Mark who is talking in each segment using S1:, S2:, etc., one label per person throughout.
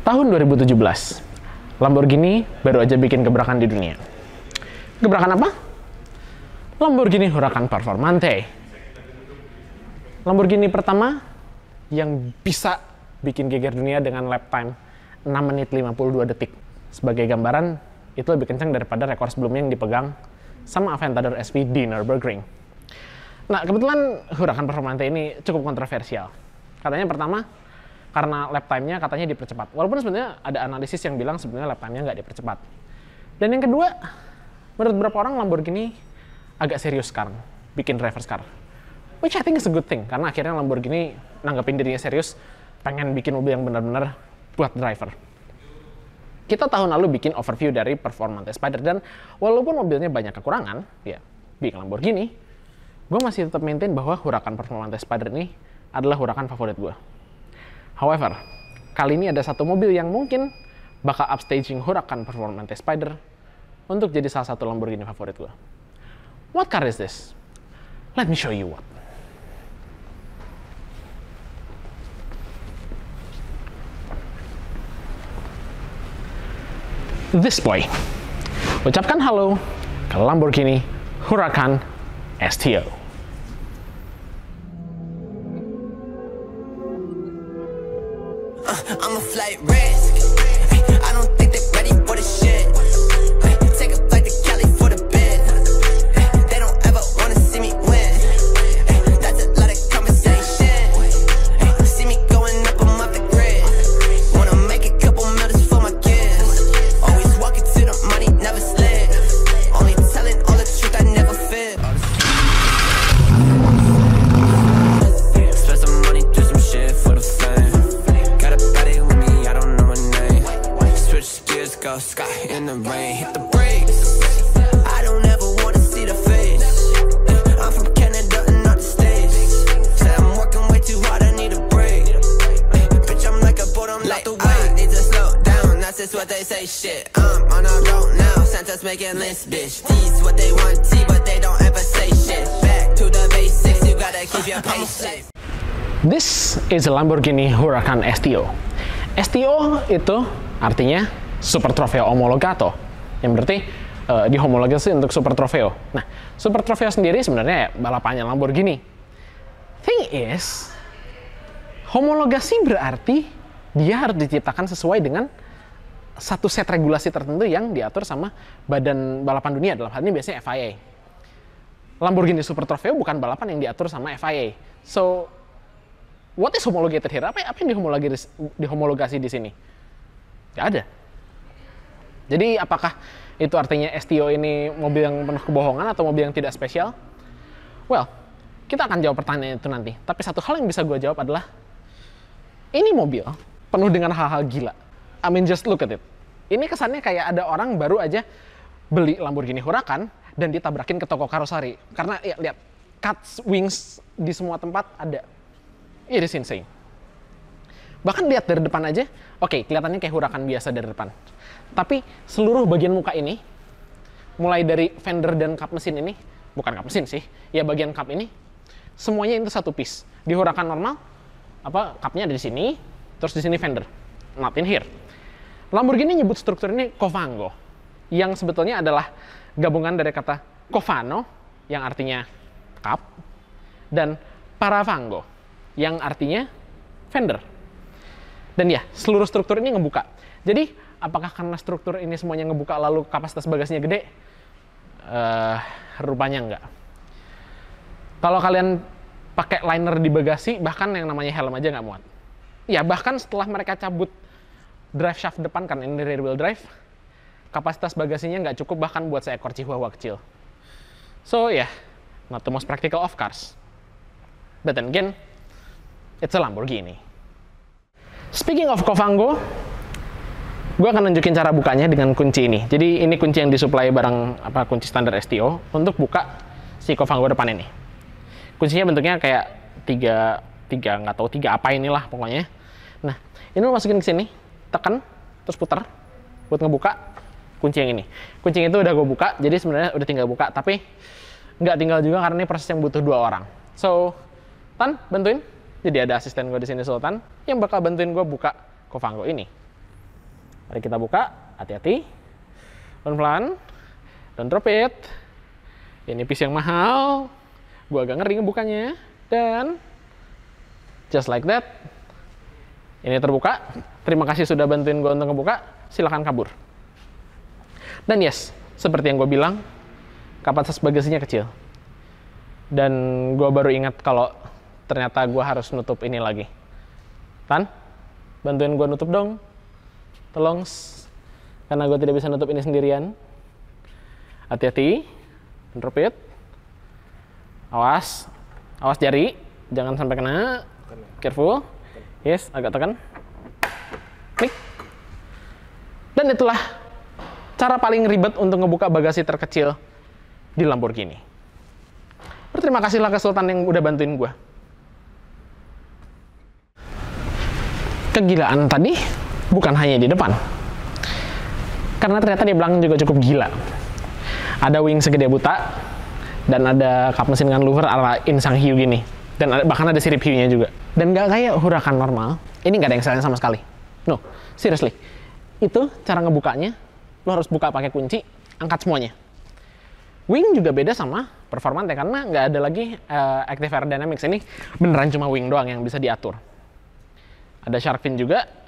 S1: Tahun 2017, Lamborghini baru aja bikin gebrakan di dunia. Gebrakan apa? Lamborghini Huracan Performante. Lamborghini pertama yang bisa bikin geger dunia dengan lap time 6 menit 52 detik. Sebagai gambaran, itu lebih kencang daripada rekor sebelumnya yang dipegang sama Aventador SV di Nürburgring. Nah, kebetulan Huracan Performante ini cukup kontroversial. Katanya pertama, karena lap time-nya katanya dipercepat. Walaupun sebenarnya ada analisis yang bilang sebenarnya lap time-nya nggak dipercepat. Dan yang kedua, menurut beberapa orang Lamborghini agak serius sekarang, bikin driver's car. Which I think is a good thing, karena akhirnya Lamborghini nanggepin dirinya serius, pengen bikin mobil yang benar-benar buat driver. Kita tahun lalu bikin overview dari Performante Spider, dan walaupun mobilnya banyak kekurangan, ya, being Lamborghini, gue masih tetap maintain bahwa Huracan Performante Spider ini adalah Huracan favorit gue. However, kali ini ada satu mobil yang mungkin bakal upstaging Huracan Performante Spider untuk jadi salah satu Lamborghini favorit gue. What car is this? Let me show you what. This boy. Ucapkan halo ke Lamborghini Huracan STO.
S2: I'm a flight risk. I don't think they're ready for the shit. Take a flight to Cali for the bid. They don't ever wanna see me win. That's a lot of conversation. See me going up, I'm off the grid. Wanna make a couple millions for my kids. Always walking to the money, never slid. Only telling all the truth, I never fit. Spend some money, do some shit for the fame. Go sky in the rain, hit the brakes. I don't ever wanna see the face. I'm from Canada and not the States. Say I'm working way too hard, I need a break. Bitch, I'm like a boat, I'm like the weight. Need to slow down, that's just what they say. Shit, I'm on a road now. Santa's making lists, bitch. These what they want, see, but they don't ever say shit. Back to the basics, you gotta keep your pace.
S1: This is a Lamborghini Huracan STO. STO itu artinya Super Trofeo Omologato, yang berarti dihomologasi untuk Super Trofeo. Nah, Super Trofeo sendiri sebenarnya ya, balapannya Lamborghini. Thing is, homologasi berarti dia harus diciptakan sesuai dengan satu set regulasi tertentu yang diatur sama Badan Balapan Dunia, dalam hal ini biasanya FIA. Lamborghini Super Trofeo bukan balapan yang diatur sama FIA. So, what is homologated here? Apa yang dihomologasi di sini? Gak ada. Jadi apakah itu artinya STO ini mobil yang penuh kebohongan atau mobil yang tidak spesial? Well, kita akan jawab pertanyaan itu nanti. Tapi satu hal yang bisa gue jawab adalah, ini mobil penuh dengan hal-hal gila. I mean, just look at it. Ini kesannya kayak ada orang baru aja beli Lamborghini Huracan dan ditabrakin ke toko karoseri. Karena ya lihat, cuts, wings di semua tempat ada. It is insane. Bahkan lihat dari depan aja, oke, kelihatannya kayak Huracan biasa dari depan. Tapi seluruh bagian muka ini, mulai dari fender dan kap mesin ini, bukan kap mesin sih, ya bagian kap ini, semuanya itu satu piece. Di Huracan normal, kapnya ada di sini, terus di sini fender, not in here. Lamborghini nyebut struktur ini Covango, yang sebetulnya adalah gabungan dari kata Covano, yang artinya kap, dan Paravango, yang artinya fender. Dan ya, seluruh struktur ini ngebuka. Jadi, apakah karena struktur ini semuanya ngebuka lalu kapasitas bagasinya gede? Rupanya enggak. Kalau kalian pakai liner di bagasi, bahkan yang namanya helm aja nggak muat. Ya, bahkan setelah mereka cabut drive shaft depan, kan ini rear wheel drive, kapasitas bagasinya nggak cukup bahkan buat seekor Chihuahua kecil. So, yeah, not the most practical of cars. But then again, it's a Lamborghini. Speaking of Covango, gue akan nunjukin cara bukanya dengan kunci ini. Jadi ini kunci yang disuplai barang kunci standar STO untuk buka si Covango depan ini. Kuncinya bentuknya kayak tiga nggak tahu tiga apa inilah pokoknya. Nah, ini lo masukin ke sini, tekan, terus putar buat ngebuka kunci yang ini. Kunci itu udah gue buka, jadi sebenarnya udah tinggal buka, tapi nggak tinggal juga karena ini proses yang butuh 2 orang. So, Tan, bantuin. Jadi ada asisten gue di sini, Sultan, yang bakal bantuin gue buka Covango ini. Mari kita buka, hati-hati, pelan-pelan, don't drop it. Ini piece yang mahal, gue agak ngeri ngebukanya, dan just like that, ini terbuka. Terima kasih sudah bantuin gue untuk ngebuka, silahkan kabur. Dan yes, seperti yang gue bilang, kapasitas bagasinya kecil. Dan gue baru ingat kalau ternyata gue harus nutup ini lagi. Tan, bantuin gue nutup dong. Tolong, karena gue tidak bisa nutup ini sendirian. Hati-hati, drop it. Awas, awas jari, jangan sampai kena. Careful. Yes, agak tekan. Klik. Dan itulah cara paling ribet untuk ngebuka bagasi terkecil di Lamborghini. Berterima kasihlah ke Sultan yang udah bantuin gue. Kegilaan tadi bukan hanya di depan, karena ternyata di belakang juga cukup gila. Ada wing segede buta, dan ada kap mesin dengan louver ala insang hiu gini, dan bahkan ada sirip hiunya juga. Dan nggak kayak Huracan normal, ini nggak ada engselnya sama sekali. No, seriously, itu cara ngebukanya, lo harus buka pakai kunci, angkat semuanya. Wing juga beda sama Performante, karena nggak ada lagi Active Aerodynamics. Ini beneran cuma wing doang yang bisa diatur. Ada shark fin juga.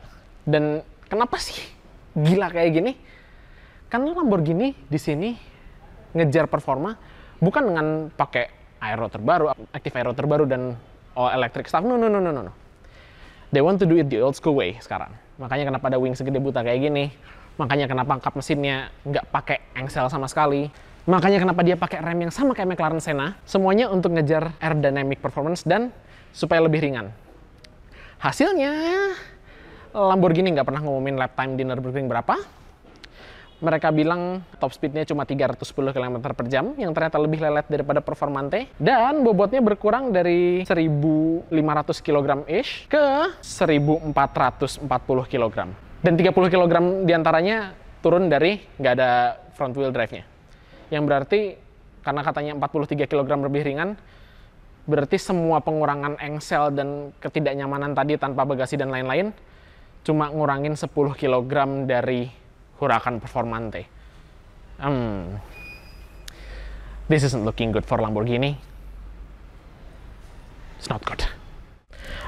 S1: Dan kenapa sih gila kayak gini? Karena Lamborghini di sini ngejar performa bukan dengan pakai aero terbaru, active aero terbaru dan all electric stuff. No. They want to do it the old school way sekarang. Makanya kenapa ada wing segede buta kayak gini. Makanya kenapa kap mesinnya nggak pakai engsel sama sekali. Makanya kenapa dia pakai rem yang sama kayak McLaren Senna. Semuanya untuk ngejar aerodynamic performance dan supaya lebih ringan. Hasilnya Lamborghini nggak pernah ngumumin lap time di Nürburgring berapa. Mereka bilang top speednya cuma 310 km per jam, yang ternyata lebih lelet daripada Performante. Dan bobotnya berkurang dari 1.500 kg-ish ke 1.440 kg. Dan 30 kg diantaranya turun dari nggak ada front wheel drive-nya. Yang berarti, karena katanya 43 kg lebih ringan, berarti semua pengurangan engsel dan ketidaknyamanan tadi tanpa bagasi dan lain-lain cuma ngurangin 10 kg dari Huracan Performante. This isn't looking good for Lamborghini. It's not good.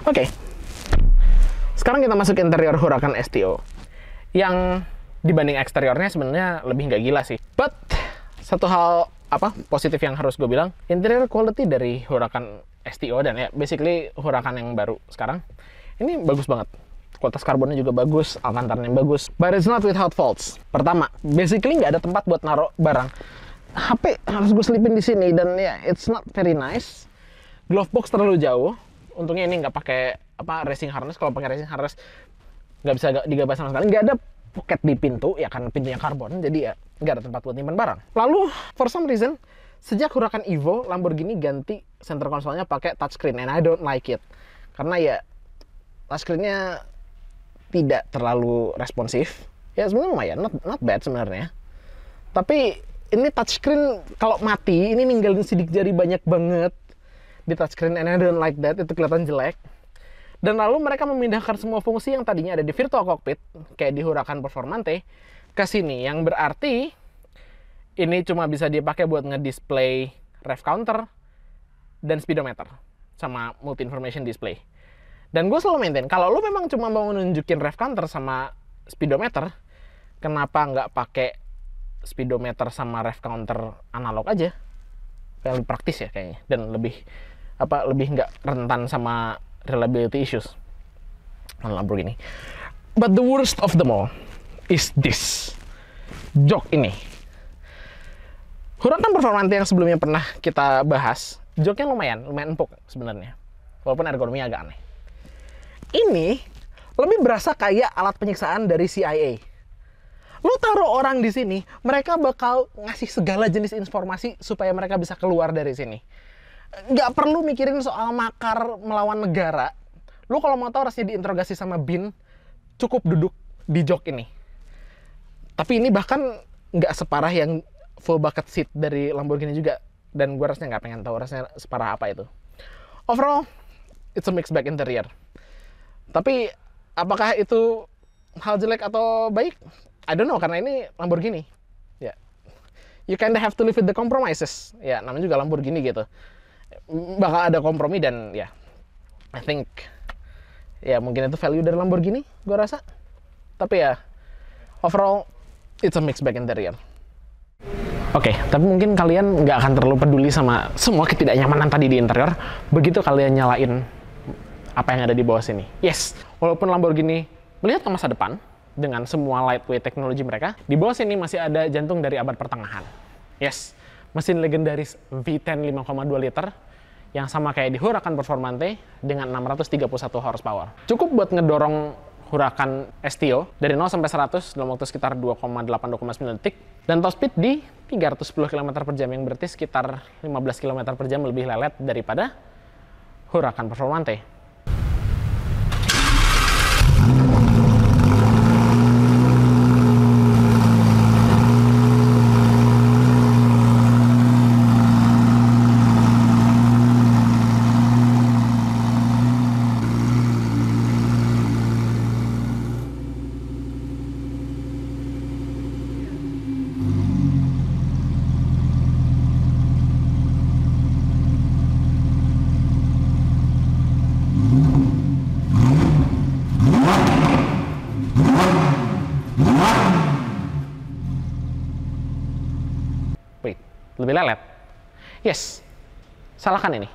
S1: Oke. Sekarang kita masuk interior Huracan STO. Yang dibanding eksteriornya sebenarnya lebih nggak gila sih. But satu hal positif yang harus gue bilang, interior quality dari Huracan STO dan ya basically Huracan yang baru sekarang ini bagus banget. Kualitas karbonnya juga bagus, alcantaranya bagus. But it's not without faults. Pertama, basically nggak ada tempat buat naruh barang. HP harus gue selipin di sini dan ya it's not very nice. Glove box terlalu jauh. Untungnya ini nggak pakai racing harness. Kalau pakai racing harness nggak bisa digabai sama sekali. Nggak ada pocket di pintu, ya kan pintunya karbon. Jadi ya nggak ada tempat buat nyimpan barang. Lalu for some reason sejak Huracan Evo, Lamborghini ganti center console-nya pakai touchscreen, and I don't like it. Karena ya touchscreen-nya tidak terlalu responsif. Ya sebenarnya lumayan, not bad sebenarnya. Tapi ini touchscreen kalau mati, ini ninggalin sidik jari banyak banget di touchscreen, and I don't like that. Itu kelihatan jelek. Dan lalu mereka memindahkan semua fungsi yang tadinya ada di virtual cockpit, kayak di Huracan Performante, ke sini. Yang berarti ini cuma bisa dipakai buat ngedisplay rev counter dan speedometer sama multi information display. Dan gue selalu maintain, kalau lo memang cuma mau nunjukin rev counter sama speedometer, kenapa nggak pakai speedometer sama rev counter analog aja? Kayak lebih praktis ya kayaknya, dan lebih nggak rentan sama reliability issues Lamborghini. But the worst of them all is this jok ini. Huracan Performante yang sebelumnya pernah kita bahas, joknya lumayan empuk sebenarnya, walaupun ergonominya agak aneh. Ini lebih berasa kayak alat penyiksaan dari CIA. Lo taruh orang di sini, mereka bakal ngasih segala jenis informasi supaya mereka bisa keluar dari sini. Nggak perlu mikirin soal makar melawan negara. Lo kalau mau tahu rasanya diinterogasi sama BIN, cukup duduk di jok ini. Tapi ini bahkan nggak separah yang full bucket seat dari Lamborghini juga. Dan gue rasanya nggak pengen tahu rasanya separah apa itu. Overall, it's a mixed bag interior. Tapi apakah itu hal jelek atau baik? I don't know, karena ini Lamborghini. Ya, you kinda have to live with the compromises. Ya, namanya juga Lamborghini gitu. Bakal ada kompromi dan ya, I think ya mungkin itu value dari Lamborghini, gue rasa. Tapi ya, overall it's a mixed bag interior. Oke, tapi mungkin kalian nggak akan terlalu peduli sama semua ketidaknyamanan tadi di interior. Begitu kalian nyalain apa yang ada di bawah sini. Yes, walaupun Lamborghini melihat ke masa depan dengan semua lightweight teknologi mereka, di bawah sini masih ada jantung dari abad pertengahan. Yes, mesin legendaris V10 5,2 liter yang sama kayak di Huracan Performante dengan 631 horsepower. Cukup buat ngedorong Huracan STO dari 0 sampai 100 dalam waktu sekitar 2,8-2,9 detik dan top speed di 310 km per jam yang berarti sekitar 15 km per jam lebih lelet daripada Huracan Performante. Lebih lelet. Yes, salahkan ini.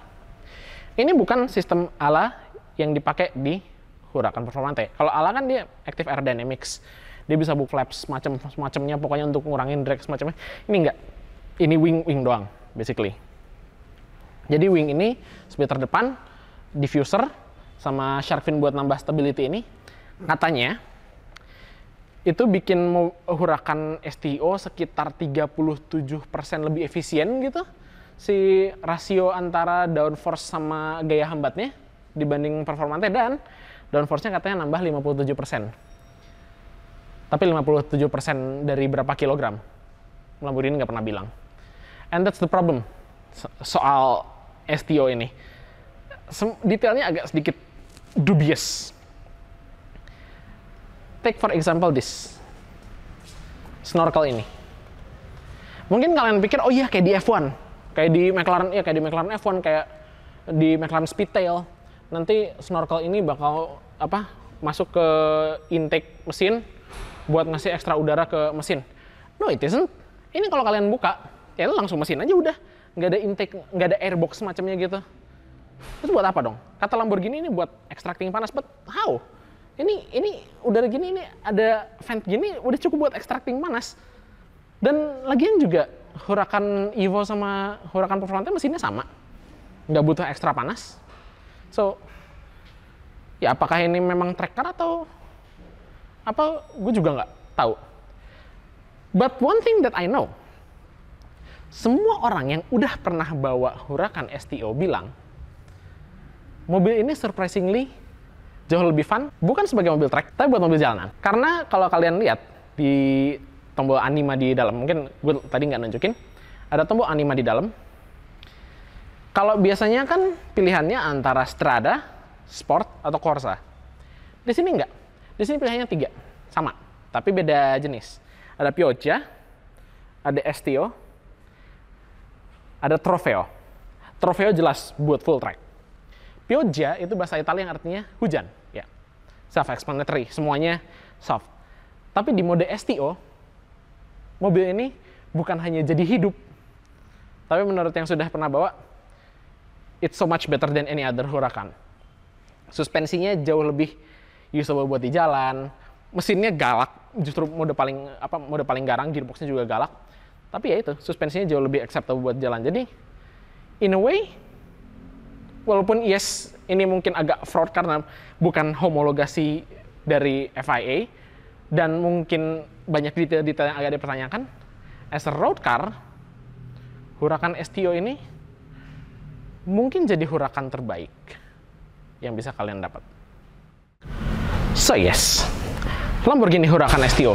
S1: Ini bukan sistem ala yang dipakai di Huracan Performante. Kalau ala kan dia active aerodynamics. Dia bisa buka flaps semacamnya, pokoknya untuk ngurangin drag semacamnya. Ini enggak. Ini wing doang, basically. Jadi wing ini splitter depan, diffuser, sama shark fin buat nambah stability ini. Katanya itu bikin Huracan STO sekitar 37% lebih efisien gitu si rasio antara downforce sama gaya hambatnya dibanding Performante, dan downforce-nya katanya nambah 57%. Tapi 57% dari berapa kilogram? Lamborghini nggak pernah bilang. And that's the problem soal STO ini. Detailnya agak sedikit dubious. Take for example this snorkel ini. Mungkin kalian pikir, oh iya kayak di F1, kayak di McLaren, ya kayak di McLaren F1, kayak di McLaren Speedtail. Nanti snorkel ini bakal masuk ke intake mesin buat ngasih ekstra udara ke mesin. No, it isn't. Ini kalau kalian buka, ya langsung mesin aja udah, nggak ada intake, nggak ada airbox semacamnya gitu. Terus buat apa dong? Kata Lamborghini ini buat extracting panas, but how? Ini udara gini, ini ada vent gini, udah cukup buat extracting panas. Dan lagian juga Huracan Evo sama Huracan Performante mesinnya sama, nggak butuh ekstra panas. So, ya apakah ini memang track car atau apa? Gue juga nggak tahu. But one thing that I know, semua orang yang udah pernah bawa Huracan STO bilang, mobil ini surprisingly jauh lebih fun, bukan sebagai mobil track, tapi buat mobil jalanan. Karena kalau kalian lihat di tombol anima di dalam, mungkin gue tadi nggak nunjukin, ada tombol anima di dalam. Kalau biasanya kan pilihannya antara Strada, Sport, atau Corsa. Di sini nggak. Di sini pilihannya 3, sama, tapi beda jenis. Ada Pioggia, ada STO, ada Trofeo. Trofeo jelas buat full track. Pioggia itu bahasa Italia yang artinya hujan, ya. Self-explanatory, semuanya soft. Tapi di mode STO, mobil ini bukan hanya jadi hidup, tapi menurut yang sudah pernah bawa, it's so much better than any other Huracan. Suspensinya jauh lebih usable buat di jalan, mesinnya galak, justru mode paling garang, gearboxnya juga galak. Tapi ya itu, suspensinya jauh lebih acceptable buat jalan. Jadi, in a way, walaupun yes, ini mungkin agak fraud karena bukan homologasi dari FIA dan mungkin banyak detail-detail yang agak dipertanyakan, as a road car, Huracan STO ini mungkin jadi Huracan terbaik yang bisa kalian dapat. So yes, Lamborghini Huracan STO.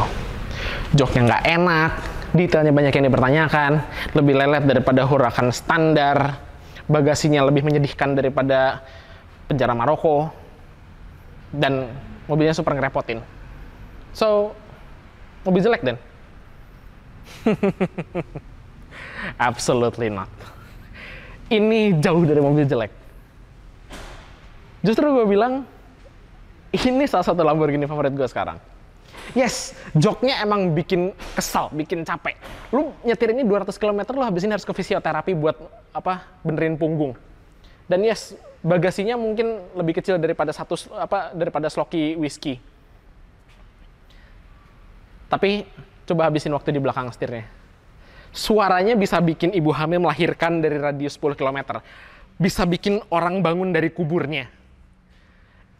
S1: Joknya nggak enak, detailnya banyak yang dipertanyakan, lebih lelet daripada Huracan standar, bagasinya lebih menyedihkan daripada penjara Maroko, dan mobilnya super ngerepotin. So, mobil jelek dan? Absolutely not. Ini jauh dari mobil jelek. Justru gue bilang, ini salah satu Lamborghini favorit gue sekarang. Yes, joknya emang bikin kesal, bikin capek. Lu nyetir ini 200 km, lu habis ini harus ke fisioterapi buat benerin punggung. Dan yes, bagasinya mungkin lebih kecil daripada daripada sloki whisky. Tapi coba habisin waktu di belakang setirnya. Suaranya bisa bikin ibu hamil melahirkan dari radius 10 km. Bisa bikin orang bangun dari kuburnya.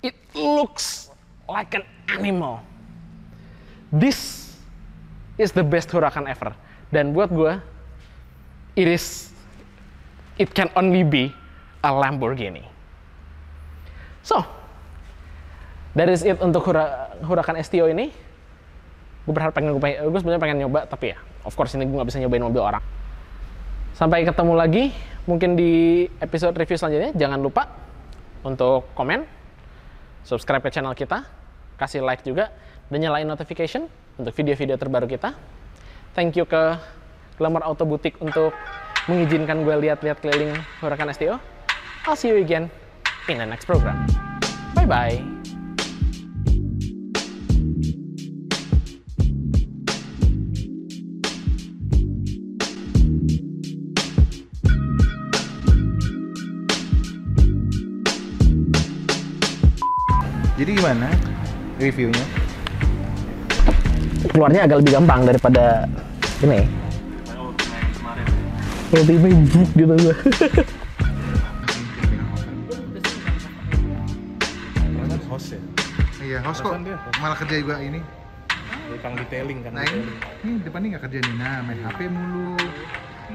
S1: It looks like an animal. This is the best Huracan ever. Dan buat gue, it can only be a Lamborghini. So, that is it untuk Huracan STO ini. Gue berharap gue sebenarnya pengen nyoba, tapi ya, of course ini gue nggak bisa nyobain mobil orang. Sampai ketemu lagi, mungkin di episode review selanjutnya. Jangan lupa untuk komen, subscribe ke channel kita, kasih like juga, dan nyalain notification untuk video-video terbaru kita. Thank you ke Glamour Auto Boutique untuk mengizinkan gue lihat-lihat keliling Huracan STO. I'll see you again in the next program. Bye-bye.
S3: Jadi gimana reviewnya?
S1: Keluarnya agak lebih gampang daripada ini. Ultimate book gitu gue.
S3: Host ya? Iya, host kok malah kerja juga ini.
S4: Kang detailing kan.
S3: Nah ini depan ini nggak kerja nih, nah main HP mulu.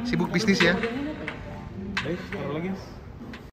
S3: Sibuk bisnis ya?
S4: Taruh lagi.